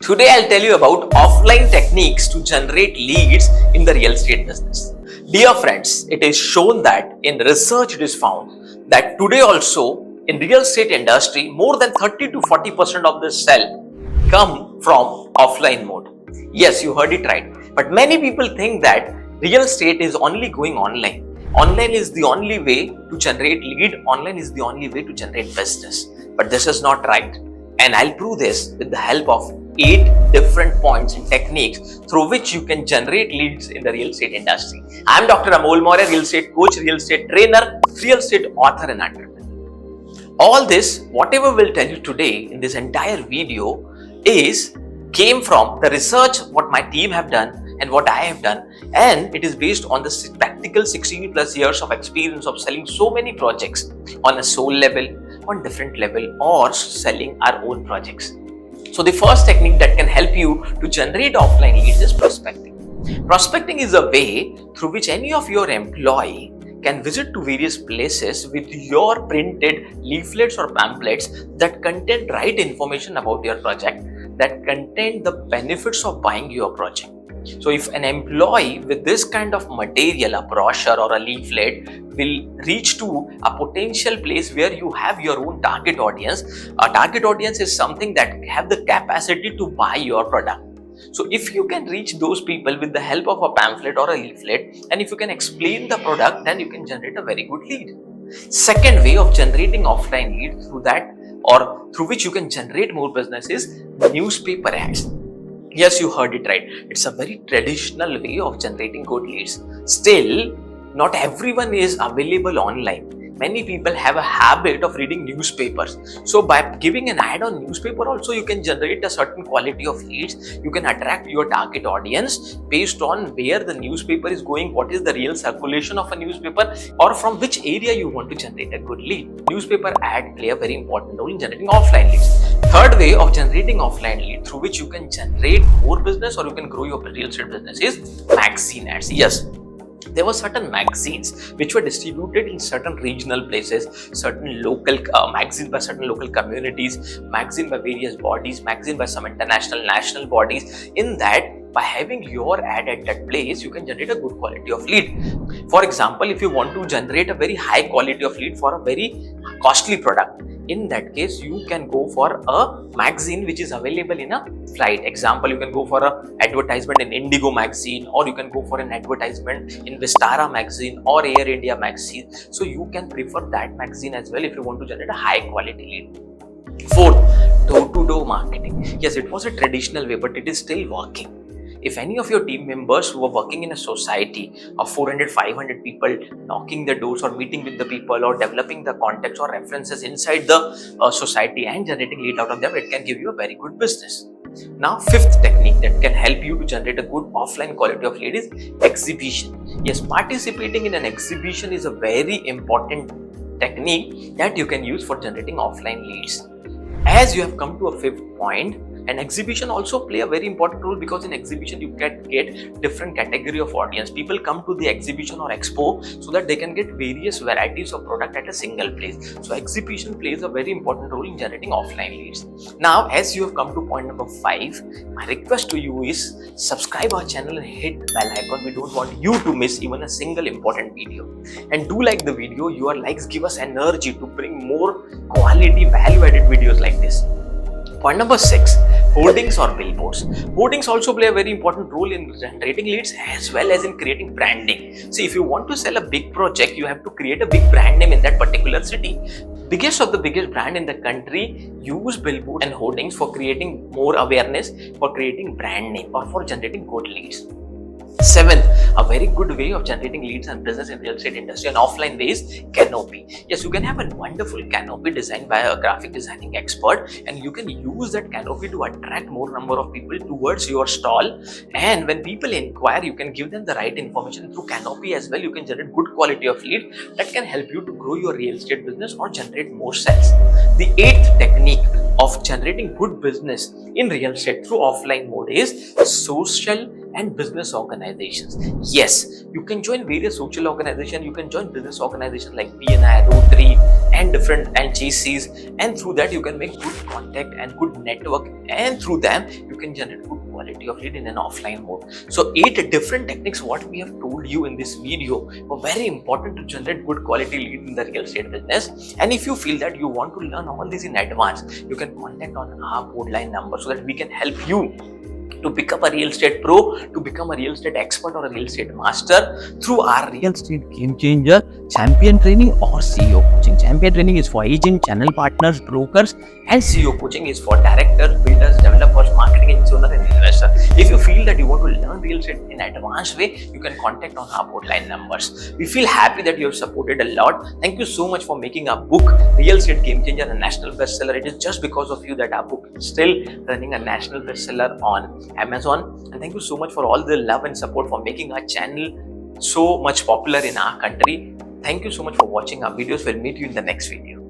Today I'll tell you about offline techniques to generate leads in the real estate business. Dear friends, it is shown that in research it is found that today also in real estate industry more than 30 to 40% of the sell come from offline mode. Yes, you heard it right. But many people think that real estate is only going online. Online is the only way to generate lead. Online is the only way to generate business. But this is not right. And I'll prove this with the help of 8 different points and techniques through which you can generate leads in the real estate industry. I'm Dr. Amol Mourya, real estate coach, real estate trainer, real estate author and entrepreneur. All this, whatever we'll tell you today in this entire video came from the research what my team have done and what I have done, and it is based on the practical 16 plus years of experience of selling so many projects on a soul level, on different level, or selling our own projects. So the first technique that can help you to generate offline leads is prospecting. Prospecting is a way through which any of your employee can visit to various places with your printed leaflets or pamphlets that contain right information about your project, that contain the benefits of buying your project. So if an employee with this kind of material, a brochure or a leaflet, will reach to a potential place where you have your own target audience, a target audience is something that have the capacity to buy your product. So if you can reach those people with the help of a pamphlet or a leaflet, and if you can explain the product, then you can generate a very good lead. Second way of generating offline lead through that, or through which you can generate more business, is newspaper ads. Yes, you heard it right. It's a very traditional way of generating good leads. Still, not everyone is available online. Many people have a habit of reading newspapers. So by giving an ad on newspaper also, you can generate a certain quality of leads. You can attract your target audience based on where the newspaper is going, what is the real circulation of a newspaper, or from which area you want to generate a good lead. Newspaper ad play a very important role in generating offline leads. Third way of generating offline lead through which you can generate more business or you can grow your real estate business is magazine ads. Yes, there were certain magazines which were distributed in certain regional places, certain local magazines by certain local communities, magazine by various bodies, magazine by some international, national bodies. In that, by having your ad at that place, you can generate a good quality of lead. For example, if you want to generate a very high quality of lead for a very costly product, in that case, you can go for a magazine which is available in a flight. Example, you can go for an advertisement in Indigo magazine, or you can go for an advertisement in Vistara magazine or Air India magazine. So you can prefer that magazine as well if you want to generate a high quality lead. Fourth, door-to-door marketing. Yes, it was a traditional way, but it is still working. If any of your team members who are working in a society of 400, 500 people, knocking the doors or meeting with the people or developing the contacts or references inside the society and generating lead out of them, it can give you a very good business. Now, fifth technique that can help you to generate a good offline quality of lead is exhibition. Yes, participating in an exhibition is a very important technique that you can use for generating offline leads. As you have come to a fifth point, an exhibition also play a very important role, because in exhibition you can get different category of audience. People come to the exhibition or expo so that they can get various varieties of product at a single place. So exhibition plays a very important role in generating offline leads. Now, as you have come to point number 5, my request to you is subscribe our channel and hit the bell icon. We don't want you to miss even a single important video. And do like the video. Your likes give us energy to bring more quality value-added videos like this. Point number 6, hoardings or billboards. Hoardings also play a very important role in generating leads as well as in creating branding. See, if you want to sell a big project, you have to create a big brand name in that particular city. Biggest of the biggest brand in the country use billboards and hoardings for creating more awareness, for creating brand name, or for generating good leads. 7th, a very good way of generating leads and business in real estate industry and offline way is canopy. Yes, you can have a wonderful canopy designed by a graphic designing expert, and you can use that canopy to attract more number of people towards your stall. And when people inquire, you can give them the right information through canopy as well. You can generate good quality of lead that can help you to grow your real estate business or generate more sales. The 8th technique of generating good business in real estate through offline mode is social and business organizations. Yes, you can join various social organizations, you can join business organizations like BNI, Rotary, and different and chases, and through that you can make good contact and good network, and through them you can generate good quality of lead in an offline mode. So 8 different techniques what we have told you in this video are very important to generate good quality lead in the real estate business. And if you feel that you want to learn all these in advance, you can contact on our board line number so that we can help you to become a real estate pro, to become a real estate expert or a real estate master through our real estate game changer champion training or CEO coaching. Champion training is for agent, channel partners, brokers, and CEO coaching is for directors, builders, developers, marketing agency owner, and investor. If you feel that you want to learn real estate in advanced way, you can contact on our board line numbers. We feel happy that you have supported a lot. Thank you so much for making our book Real Estate Game Changer a national bestseller. It is just because of you that our book is still running a national bestseller on Amazon. And thank you so much for all the love and support for making our channel so much popular in our country. Thank you so much for watching our videos. We'll meet you in the next video.